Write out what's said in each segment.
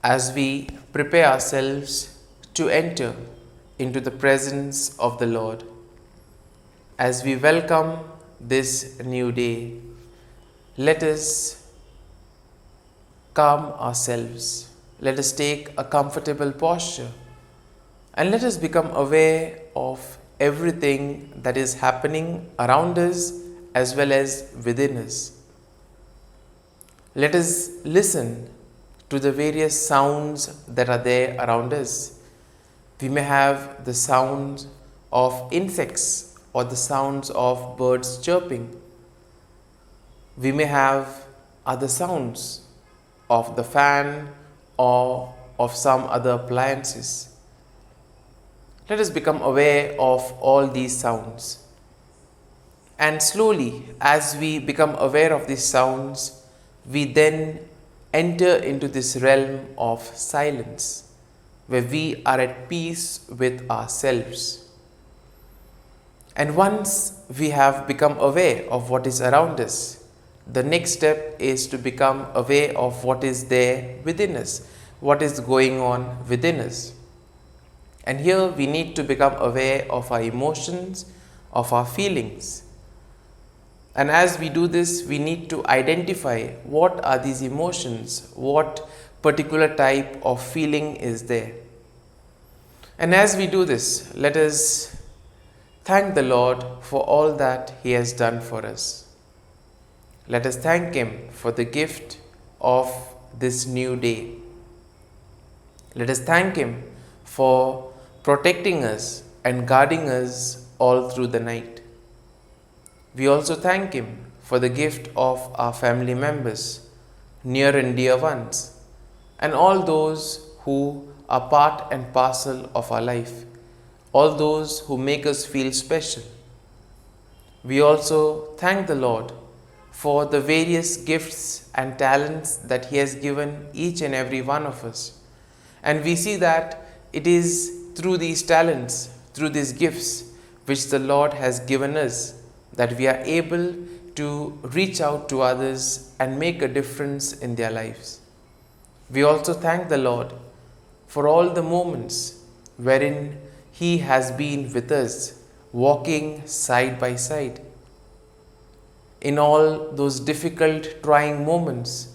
as we prepare ourselves to enter into the presence of the Lord, as we welcome this new day, let us calm ourselves. Let us take a comfortable posture and let us become aware of everything that is happening around us as well as within us. Let us listen to the various sounds that are there around us. We may have the sound of insects or the sounds of birds chirping. We may have other sounds of the fan or of some other appliances. Let us become aware of all these sounds. And slowly, as we become aware of these sounds, we then enter into this realm of silence, where we are at peace with ourselves. And once we have become aware of what is around us, the next step is to become aware of what is there within us, what is going on within us. And here we need to become aware of our emotions, of our feelings. And as we do this, we need to identify what are these emotions, what particular type of feeling is there. And as we do this, let us thank the Lord for all that He has done for us. Let us thank Him for the gift of this new day. Let us thank Him for protecting us and guarding us all through the night. We also thank Him for the gift of our family members, near and dear ones, and all those who are part and parcel of our life, all those who make us feel special. We also thank the Lord for the various gifts and talents that He has given each and every one of us. And we see that it is through these talents, through these gifts, which the Lord has given us, that we are able to reach out to others and make a difference in their lives. We also thank the Lord for all the moments wherein He has been with us, walking side by side. In all those difficult, trying moments,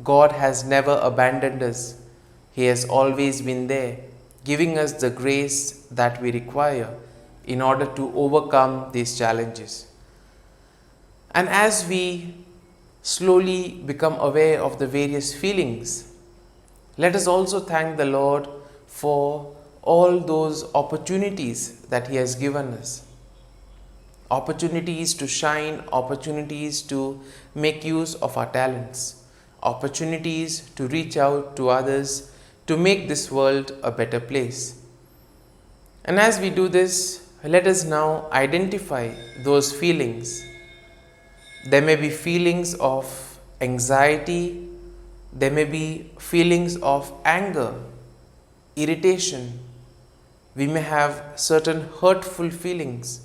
God has never abandoned us. He has always been there, giving us the grace that we require in order to overcome these challenges. And as we slowly become aware of the various feelings, let us also thank the Lord for all those opportunities that He has given us. Opportunities to shine, opportunities to make use of our talents, opportunities to reach out to others to make this world a better place. And as we do this, let us now identify those feelings. There may be feelings of anxiety, there may be feelings of anger, irritation. We may have certain hurtful feelings.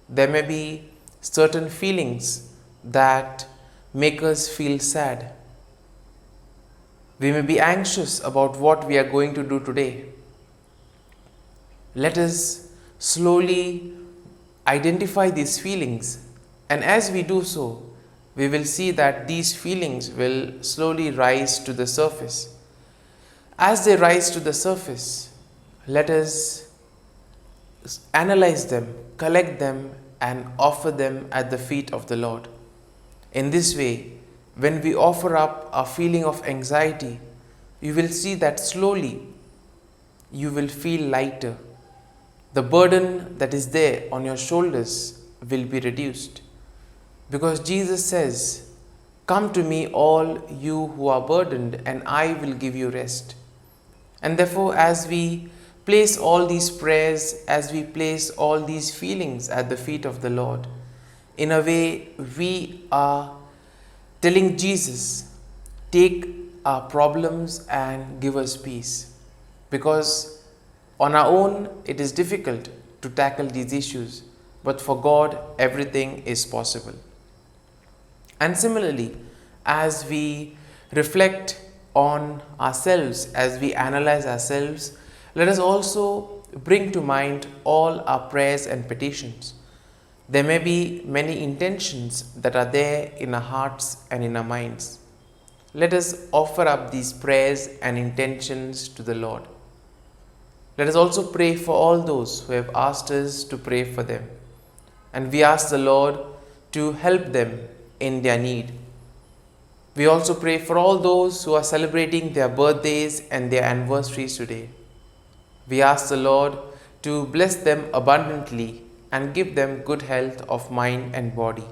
There may be certain feelings that make us feel sad. We may be anxious about what we are going to do today. Let us slowly identify these feelings, and as we do so, we will see that these feelings will slowly rise to the surface. As they rise to the surface, let us analyze them, collect them, and offer them at the feet of the Lord. In this way, when we offer up a feeling of anxiety, you will see that slowly you will feel lighter. The burden that is there on your shoulders will be reduced. Because Jesus says, "Come to me, all you who are burdened, and I will give you rest." And therefore, as we place all these prayers, as we place all these feelings at the feet of the Lord, in a way we are telling Jesus, take our problems and give us peace. Because on our own it is difficult to tackle these issues, but for God everything is possible. And similarly, as we reflect on ourselves, as we analyze ourselves, let us also bring to mind all our prayers and petitions. There may be many intentions that are there in our hearts and in our minds. Let us offer up these prayers and intentions to the Lord. Let us also pray for all those who have asked us to pray for them. And we ask the Lord to help them in their need. We also pray for all those who are celebrating their birthdays and their anniversaries today. We ask the Lord to bless them abundantly and give them good health of mind and body.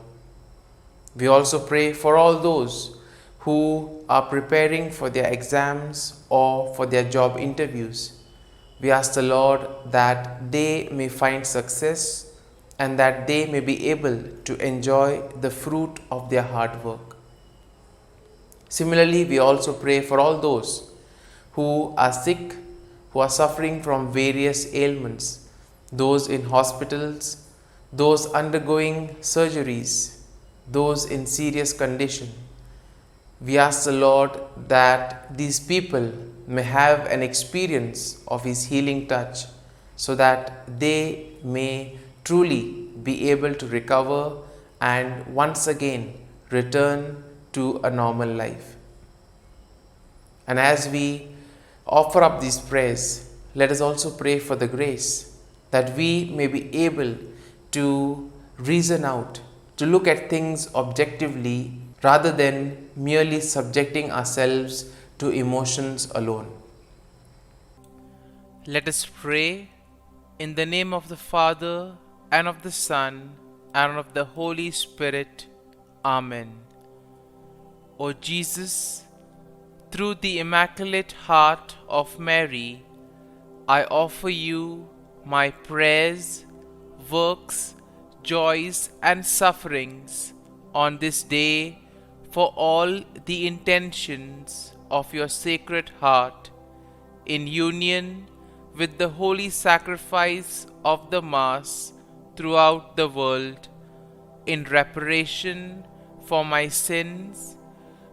We also pray for all those who are preparing for their exams or for their job interviews. We ask the Lord that they may find success and that they may be able to enjoy the fruit of their hard work. Similarly, we also pray for all those who are sick, who are suffering from various ailments, those in hospitals, those undergoing surgeries, those in serious condition. We ask the Lord that these people may have an experience of His healing touch so that they may truly be able to recover and once again return to a normal life. And as we offer up these prayers, let us also pray for the grace that we may be able to reason out, to look at things objectively rather than merely subjecting ourselves to emotions alone. Let us pray in the name of the Father, and of the Son, and of the Holy Spirit. Amen. O Jesus, through the Immaculate Heart of Mary, I offer you my prayers, works, joys, and sufferings on this day for all the intentions of your Sacred Heart, in union with the holy sacrifice of the Mass throughout the world, in reparation for my sins,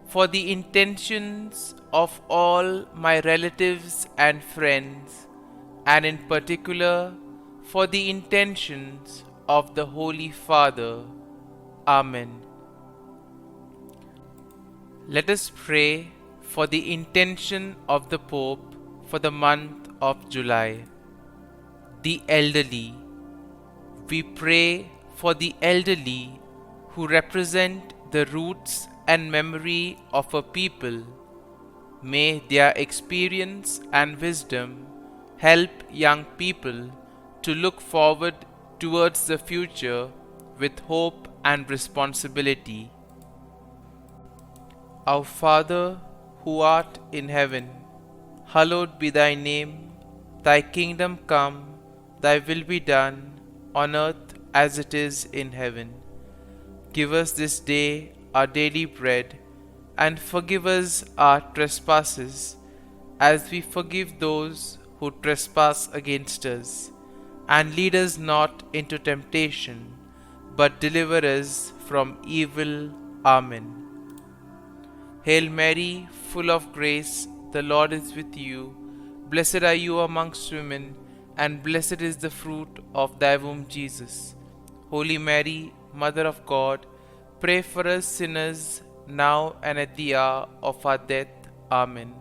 for the intentions of all my relatives and friends, and in particular for the intentions of the Holy Father. Amen. Let us pray for the intention of the Pope for the month of July. The elderly. We pray for the elderly who represent the roots and memory of a people. May their experience and wisdom help young people to look forward towards the future with hope and responsibility. Our Father, who art in heaven, hallowed be thy name. Thy kingdom come, thy will be done, on earth as it is in heaven. Give us this day our daily bread, and forgive us our trespasses, as we forgive those who trespass against us. And lead us not into temptation, but deliver us from evil. Amen. Hail Mary, full of grace, the Lord is with you. Blessed are you amongst women, and blessed is the fruit of thy womb, Jesus. Holy Mary, Mother of God, pray for us sinners, now and at the hour of our death. Amen.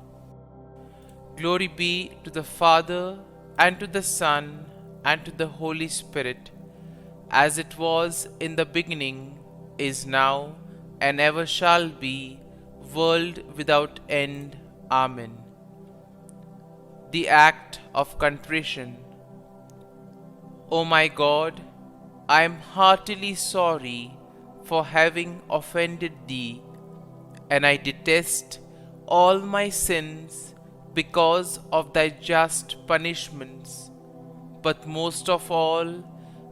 Glory be to the Father, and to the Son, and to the Holy Spirit, as it was in the beginning, is now, and ever shall be, world without end. Amen. The Act of Contrition. O my God, I am heartily sorry for having offended Thee, and I detest all my sins because of Thy just punishments, but most of all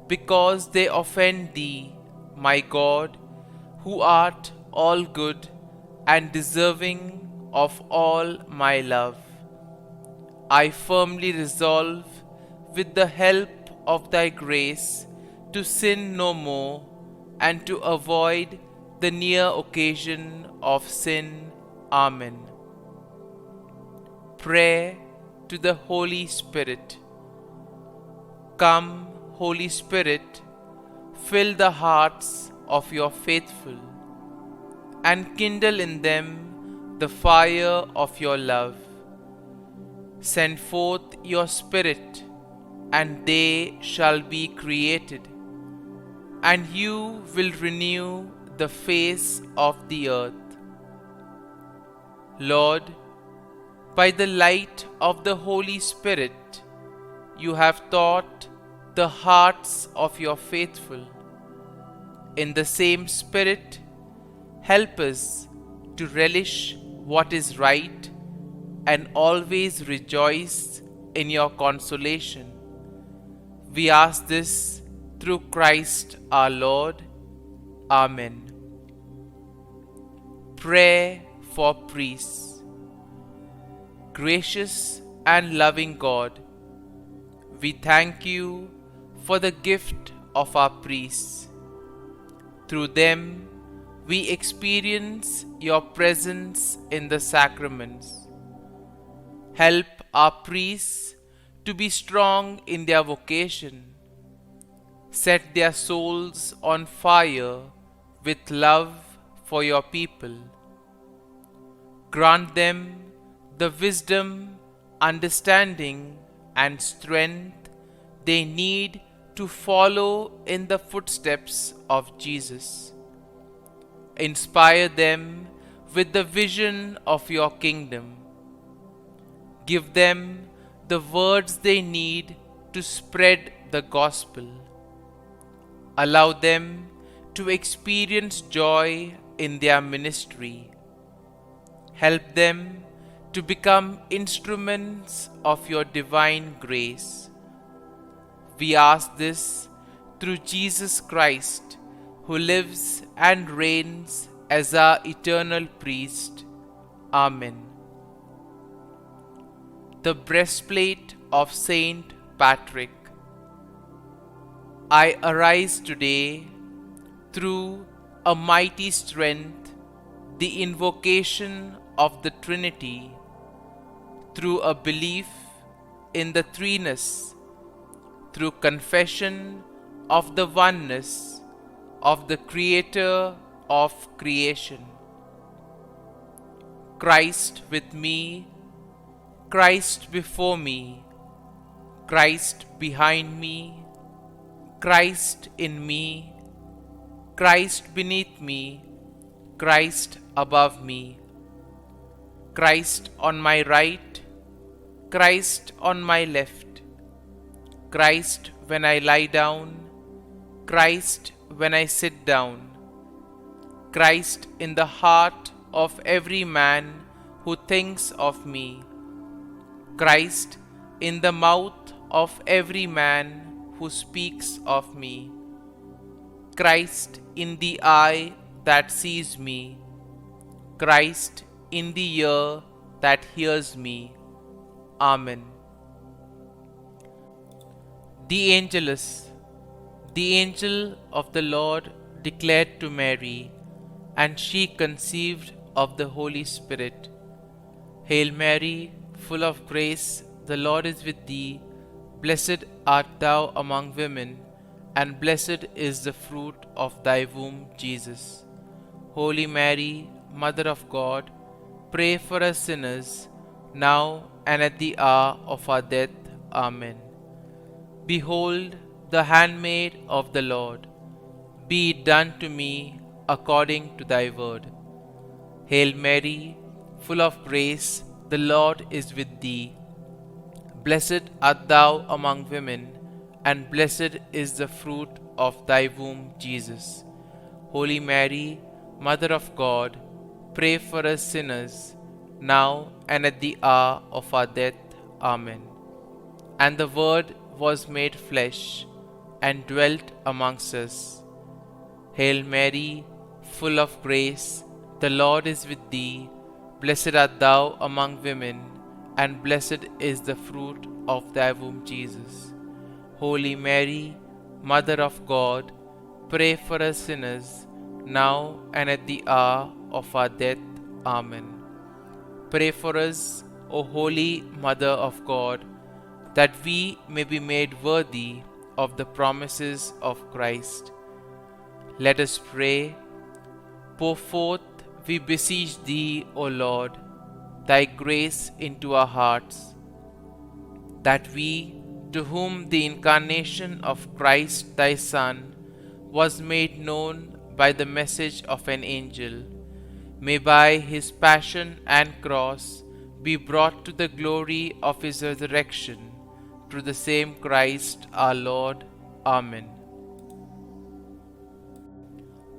because they offend Thee, my God, who art all good and deserving of all my love. I firmly resolve, with the help of Thy grace, to sin no more, and to avoid the near occasion of sin. Amen. Prayer to the Holy Spirit. Come, Holy Spirit, fill the hearts of your faithful, and kindle in them the fire of your love. Send forth your Spirit, and they shall be created, and you will renew the face of the earth. Lord, by the light of the Holy Spirit, you have taught the hearts of your faithful. In the same Spirit, help us to relish what is right and always rejoice in your consolation. We ask this through Christ our Lord. Amen. Prayer for priests. Gracious and loving God, we thank you for the gift of our priests. Through them, we experience your presence in the sacraments. Help our priests to be strong in their vocation. Set their souls on fire with love for your people. Grant them the wisdom, understanding, and strength they need to follow in the footsteps of Jesus. Inspire them with the vision of your kingdom. Give them the words they need to spread the gospel. Allow them to experience joy in their ministry. Help them to become instruments of your divine grace. We ask this through Jesus Christ, who lives and reigns as our eternal priest. Amen. The breastplate of Saint Patrick. I arise today through a mighty strength, the invocation of the Trinity, through a belief in the threeness, through confession of the oneness of the Creator of creation. Christ with me, Christ before me, Christ behind me, Christ in me, Christ beneath me, Christ above me, Christ on my right, Christ on my left, Christ when I lie down, Christ when I sit down, Christ in the heart of every man who thinks of me, Christ in the mouth of every man who speaks of me, Christ in the eye that sees me, Christ in the ear that hears me. Amen. The Angelus. The angel of the Lord declared to Mary, and she conceived of the Holy Spirit. Hail Mary, full of grace, the Lord is with thee. Blessed art thou among women, and blessed is the fruit of thy womb, Jesus. Holy Mary, Mother of God, pray for us sinners, now and at the hour of our death. Amen. Behold, the handmaid of the Lord. Be it done to me according to thy word. Hail Mary, full of grace, the Lord is with thee. Blessed art thou among women, and blessed is the fruit of thy womb, Jesus. Holy Mary, Mother of God, pray for us sinners, now and at the hour of our death. Amen. And the Word was made flesh, and dwelt amongst us. Hail Mary, full of grace, the Lord is with thee. Blessed art thou among women, and blessed is the fruit of thy womb, Jesus. Holy Mary, Mother of God, pray for us sinners, now and at the hour of our death. Amen. Pray for us, O Holy Mother of God, that we may be made worthy of the promises of Christ. Let us pray. Pour forth, we beseech Thee, O Lord, Thy grace into our hearts, that we, to whom the incarnation of Christ Thy Son was made known by the message of an angel, may by His passion and cross be brought to the glory of His resurrection, through the same Christ our Lord. Amen.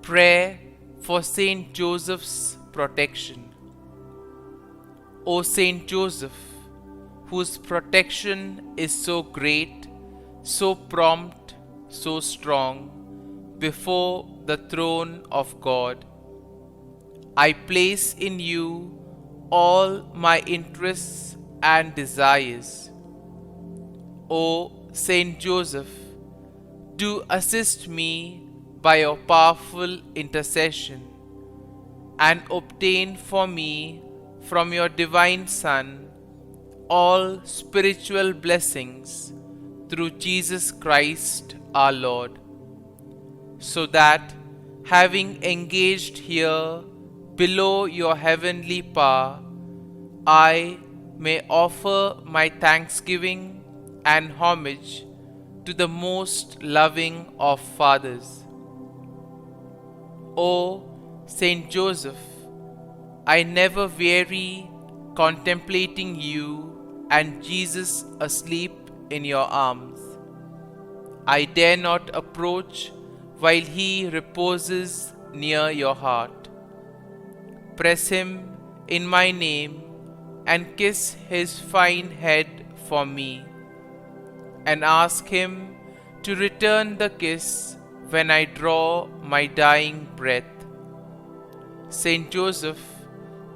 Prayer for Saint Joseph's protection. O Saint Joseph, whose protection is so great, so prompt, so strong, before the throne of God, I place in you all my interests and desires. O Saint Joseph, do assist me by your powerful intercession, and obtain for me from your divine Son all spiritual blessings through Jesus Christ our Lord, so that, having engaged here below your heavenly power, I may offer my thanksgiving and homage to the most loving of fathers. O Saint Joseph, I never weary contemplating you and Jesus asleep in your arms. I dare not approach while he reposes near your heart. Press him in my name and kiss his fine head for me, and ask him to return the kiss when I draw my dying breath. Saint Joseph,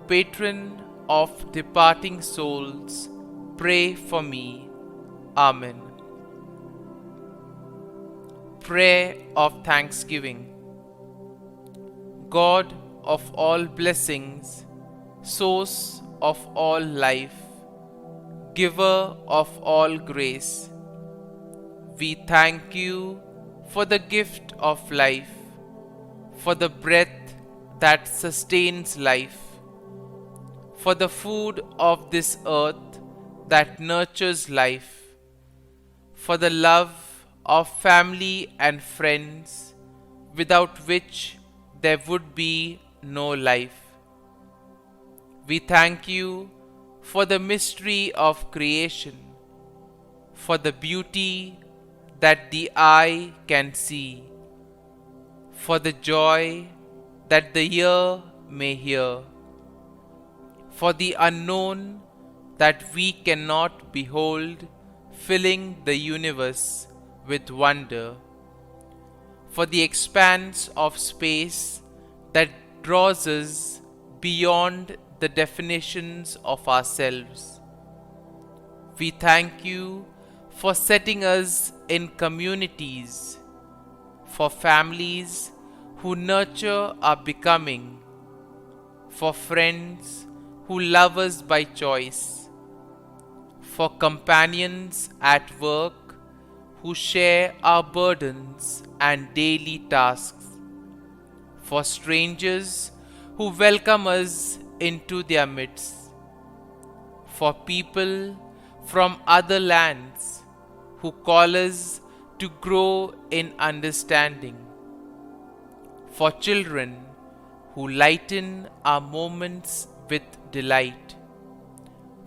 patron of departing souls, pray for me. Amen. Prayer of Thanksgiving. God of all blessings, source of all life, giver of all grace, we thank you for the gift of life, for the breath that sustains life, for the food of this earth that nurtures life, for the love of family and friends, without which there would be no life. We thank you for the mystery of creation, for the beauty that the eye can see, for the joy that the ear may hear, for the unknown that we cannot behold, filling the universe with wonder, for the expanse of space that draws us beyond the definitions of ourselves. We thank you for setting us in communities, for families who nurture our becoming, for friends who love us by choice, for companions at work who share our burdens and daily tasks, for strangers who welcome us into their midst, for people from other lands who call us to grow in understanding, for children who lighten our moments with delight,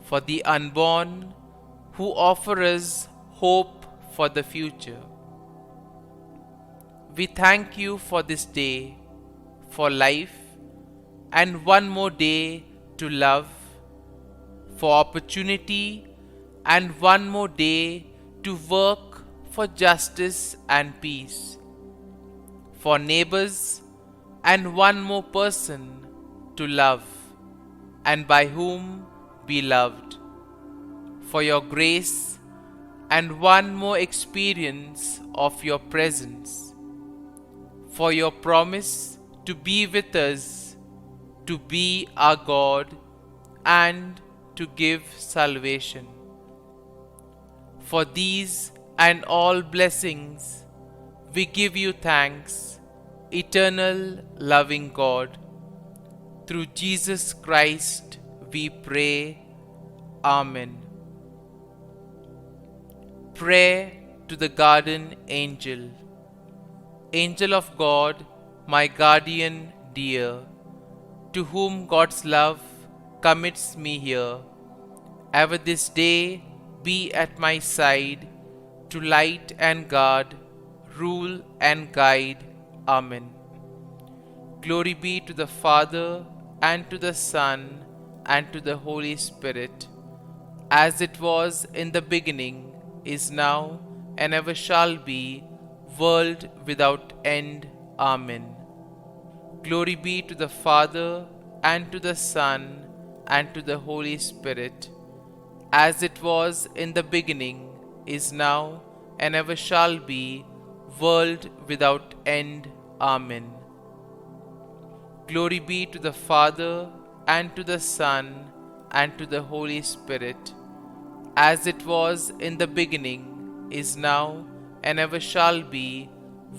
for the unborn who offer us hope for the future. We thank you for this day, for life, and one more day to love, for opportunity, and one more day to work for justice and peace, for neighbors, and one more person to love, and by whom be loved, for your grace, and one more experience of your presence, for your promise to be with us, to be our God, and to give salvation. For these and all blessings, we give you thanks, eternal loving God. Through Jesus Christ we pray. Amen. Prayer to the Guardian Angel. Angel of God, my guardian dear, to whom God's love commits me here, ever this day be at my side, to light and guard, rule and guide. Amen. Glory be to the Father, and to the Son, and to the Holy Spirit, as it was in the beginning, is now, and ever shall be, world without end. Amen. Glory be to the Father, and to the Son, and to the Holy Spirit, as it was in the beginning, is now, and ever shall be, world without end. Amen. Glory be to the Father, and to the Son, and to the Holy Spirit, as it was in the beginning, is now, and ever shall be,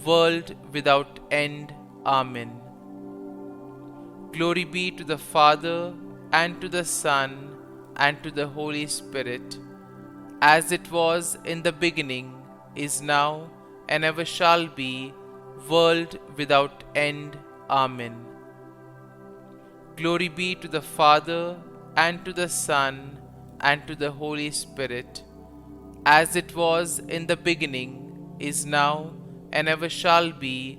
world without end. Amen. Glory be to the Father, and to the Son, and to the Holy Spirit, as it was in the beginning, is now, and ever shall be, world without end. Amen. Glory be to the Father, and to the Son, and to the Holy Spirit, as it was in the beginning, is now, and ever shall be,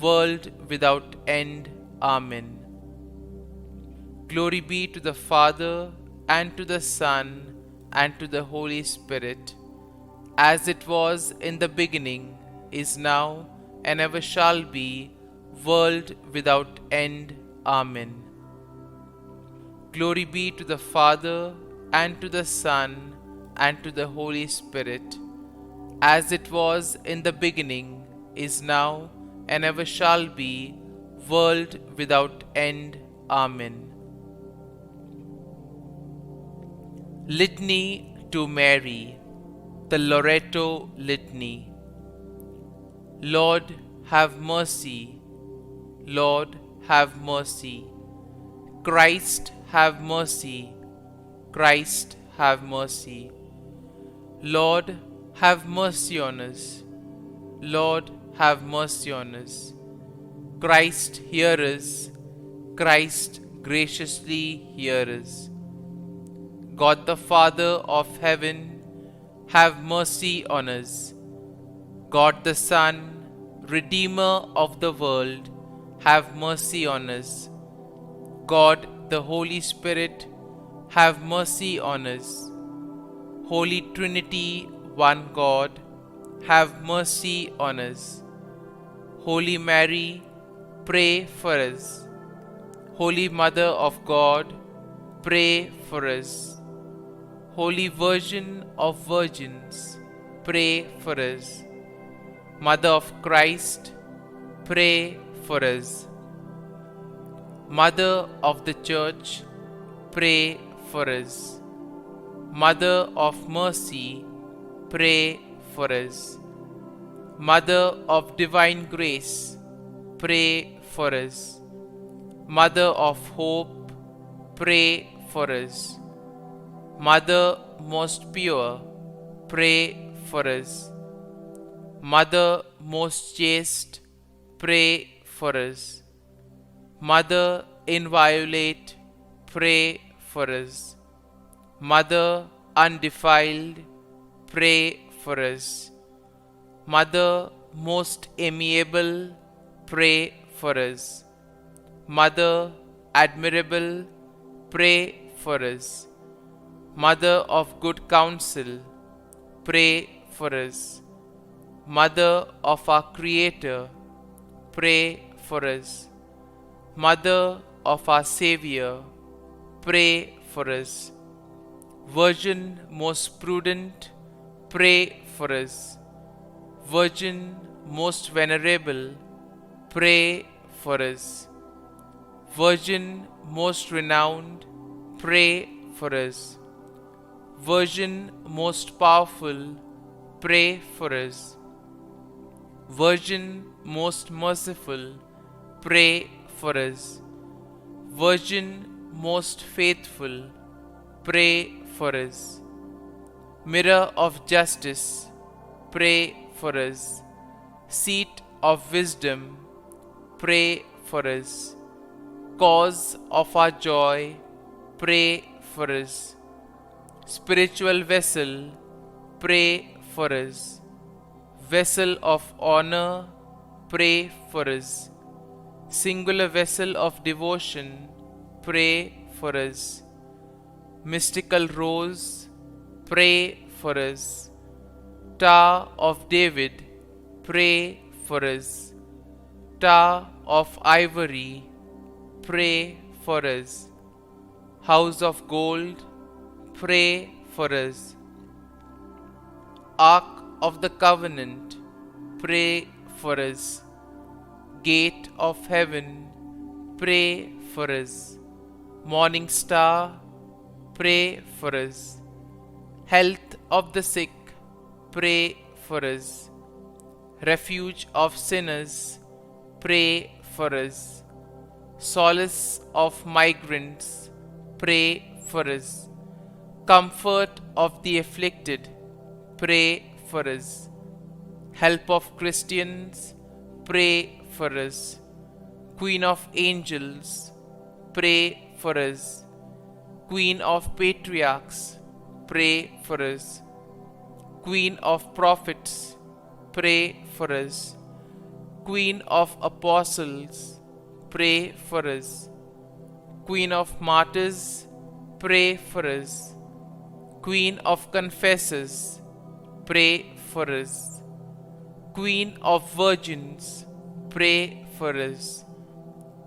world without end. Amen. Glory be to the Father, and to the Son, and to the Holy Spirit, as it was in the beginning, is now, and ever shall be, world without end. Amen. Glory be to the Father, and to the Son, and to the Holy Spirit, as it was in the beginning, is now, and ever shall be, world without end. Amen. Litany to Mary, the Loreto Litany. Lord, have mercy. Lord, have mercy. Christ, have mercy. Christ, have mercy. Lord, have mercy on us. Lord, have mercy on us. Christ, hear us. Christ, graciously hear us. God the Father of heaven, have mercy on us. God the Son, Redeemer of the world, have mercy on us. God the Holy Spirit, have mercy on us. Holy Trinity, one God, have mercy on us. Holy Mary, pray for us. Holy Mother of God, pray for us. Holy Virgin of Virgins, pray for us. Mother of Christ, pray for us. Mother of the Church, pray for us. Mother of Mercy, pray for us. Mother of Divine Grace, pray for us. Mother of Hope, pray for us. Mother most pure, pray for us. Mother most chaste, pray for us. Mother inviolate, pray for us. Mother undefiled, pray for us. Mother most amiable, pray for us. Mother admirable, pray for us. Mother of good counsel, pray for us. Mother of our Creator, pray for us. Mother of our Savior, pray for us. Virgin most prudent, pray for us. Virgin most venerable, pray for us. Virgin most renowned, pray for us. Virgin most powerful, pray for us. Virgin most merciful, pray for us. Virgin most faithful, pray for us. Mirror of justice, pray for us. Seat of wisdom, pray for us. Cause of our joy, pray for us. Spiritual vessel, pray for us. Vessel of honor, pray for us. Singular vessel of devotion, pray for us. Mystical rose, pray for us. Tower of David, pray for us. Tower of ivory, pray for us. House of gold, pray for us. Ark of the covenant, pray for us. Gate of heaven, pray for us. Morning star, pray for us. Health of the sick, pray for us. Refuge of sinners, pray for us. Solace of migrants, pray for us. Comfort of the afflicted, pray for us. Help of Christians, pray for us. Queen of angels, pray for us. Queen of patriarchs, pray for us. Queen of prophets, pray for us. Queen of apostles, pray for us. Queen of martyrs, pray for us. Queen of confessors, pray for us. Queen of virgins, pray for us.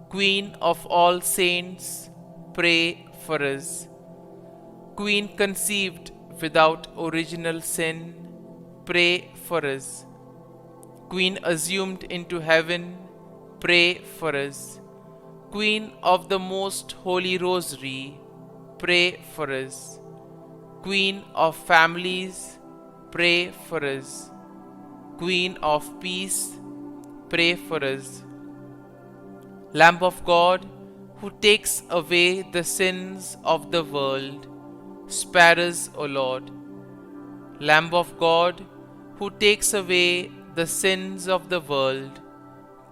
Queen of all saints, pray for us. Queen conceived without original sin, pray for us. Queen assumed into heaven, pray for us. Queen of the Most Holy Rosary, pray for us. Queen of families, pray for us. Queen of peace, pray for us. Lamb of God, who takes away the sins of the world, spare us, O Lord. Lamb of God, who takes away the sins of the world,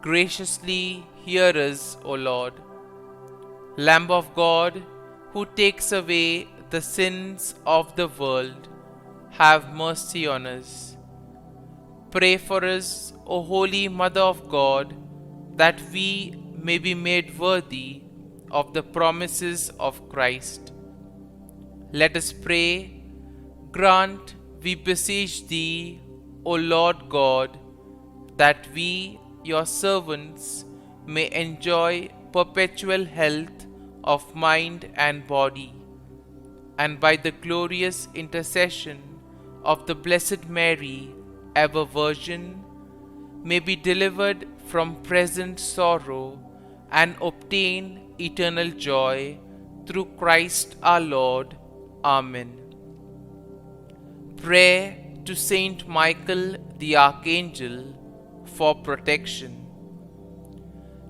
graciously hear us, O Lord. Lamb of God, who takes away the sins of the world, have mercy on us. Pray for us, O Holy Mother of God, that we may be made worthy of the promises of Christ. Let us pray. Grant, we beseech Thee, O Lord God, that we, Your servants, may enjoy perpetual health of mind and body, and by the glorious intercession of the Blessed Mary, ever Virgin, may be delivered from present sorrow and obtain eternal joy through Christ our Lord. Amen. Prayer to Saint Michael the Archangel for protection.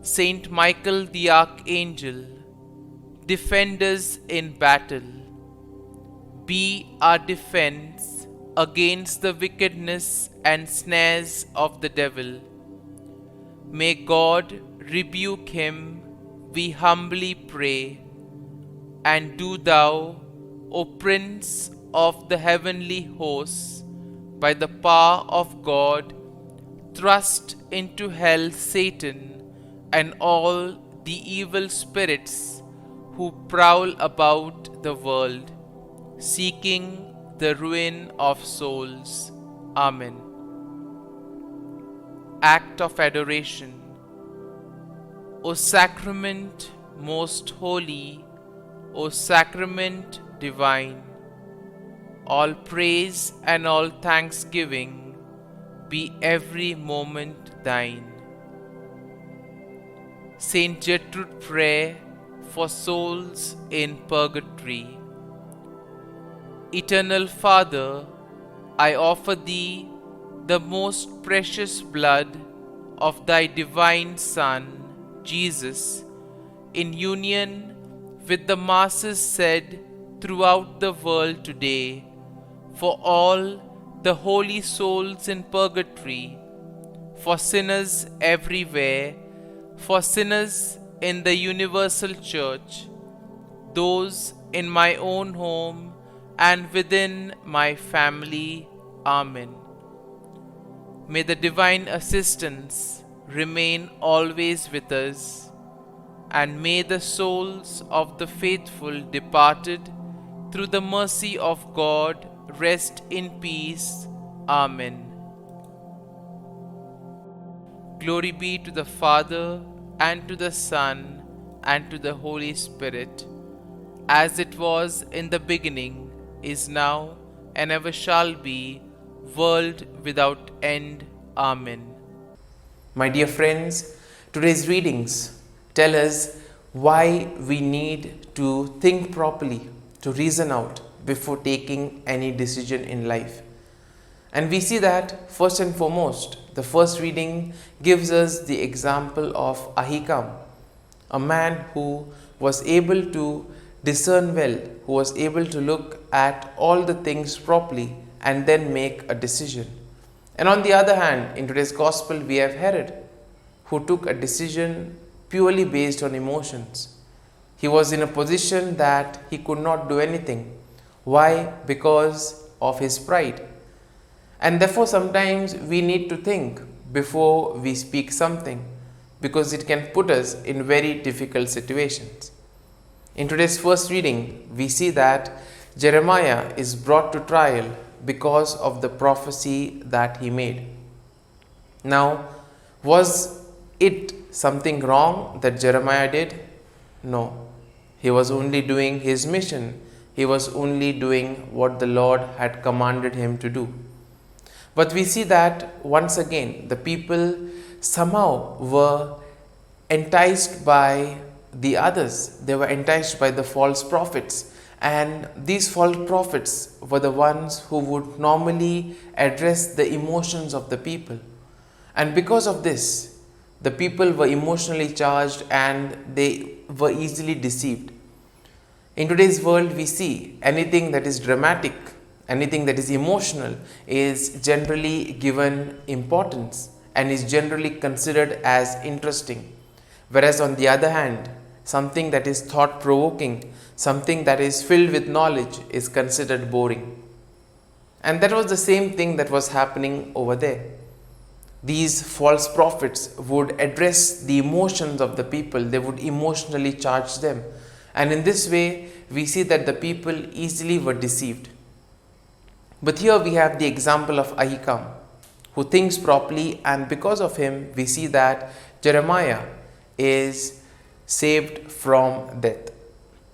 Saint Michael the Archangel, defend us in battle. Be our defense against the wickedness and snares of the devil. May God rebuke him, we humbly pray. And do Thou, O Prince of the heavenly hosts, by the power of God, thrust into hell Satan and all the evil spirits who prowl about the world, seeking the ruin of souls. Amen. Act of Adoration. O Sacrament most holy, O Sacrament divine, all praise and all thanksgiving be every moment Thine. Saint Gertrude Prayer for souls in purgatory. Eternal Father, I offer Thee the most precious blood of Thy divine Son, Jesus, in union with the masses said throughout the world today, for all the holy souls in purgatory, for sinners everywhere, for sinners in the universal church, those in my own home and within my family. Amen. May the divine assistance remain always with us, and may the souls of the faithful departed through the mercy of God rest in peace. Amen. Glory be to the Father, and to the Son, and to the Holy Spirit, as it was in the beginning, is now, and ever shall be, world without end. Amen. My dear friends, today's readings tell us why we need to think properly, to reason out before taking any decision in life. And we see that first and foremost, the first reading gives us the example of Ahikam, a man who was able to discern well, who was able to look at all the things properly and then make a decision. And on the other hand, in today's gospel, we have Herod, who took a decision purely based on emotions. He was in a position that he could not do anything. Why? Because of his pride. And therefore, sometimes we need to think before we speak something, because it can put us in very difficult situations. In today's first reading, we see that Jeremiah is brought to trial because of the prophecy that he made. Now, was it something wrong that Jeremiah did? No. He was only doing his mission. He was only doing what the Lord had commanded him to do. But we see that once again, the people somehow were enticed by the others. They were enticed by the false prophets. And these false prophets were the ones who would normally address the emotions of the people. And because of this, the people were emotionally charged and they were easily deceived. In today's world, we see anything that is dramatic, anything that is emotional is generally given importance and is generally considered as interesting. Whereas on the other hand, something that is thought-provoking, something that is filled with knowledge is considered boring. And that was the same thing that was happening over there. These false prophets would address the emotions of the people. They would emotionally charge them. And in this way, we see that the people easily were deceived. But here we have the example of Ahikam, who thinks properly, and because of him, we see that Jeremiah is saved from death.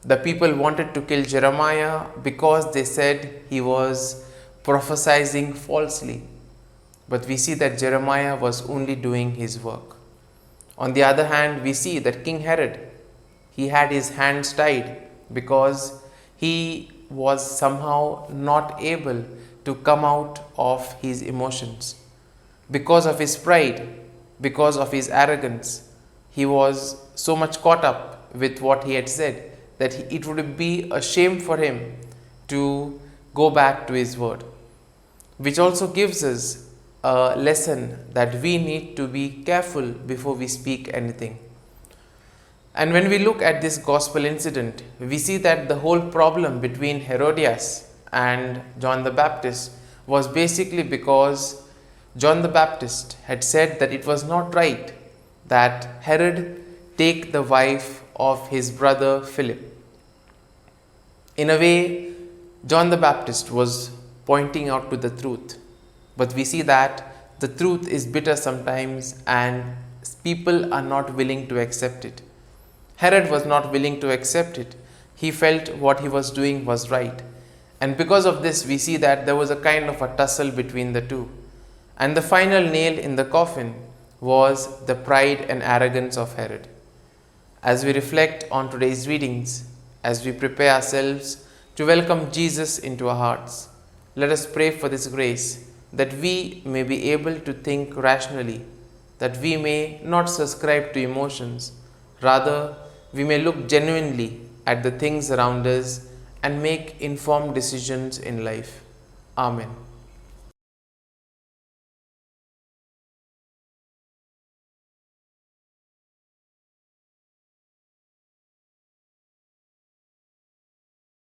The people wanted to kill Jeremiah because they said he was prophesying falsely. But we see that Jeremiah was only doing his work. On the other hand, we see that King Herod, he had his hands tied because he was somehow not able to come out of his emotions. Because of his pride, because of his arrogance, he was so much caught up with what he had said that it would be a shame for him to go back to his word. Which also gives us a lesson that we need to be careful before we speak anything. And when we look at this gospel incident, we see that the whole problem between Herodias and John the Baptist was basically because John the Baptist had said that it was not right that Herod take the wife of his brother Philip. In a way, John the Baptist was pointing out to the truth. But we see that the truth is bitter sometimes and people are not willing to accept it. Herod was not willing to accept it. He felt what he was doing was right. And because of this, we see that there was a kind of a tussle between the two. And the final nail in the coffin was the pride and arrogance of Herod. As we reflect on today's readings, as we prepare ourselves to welcome Jesus into our hearts. Let us pray for this grace, that we may be able to think rationally, that we may not subscribe to emotions, rather, we may look genuinely at the things around us and make informed decisions in life. Amen.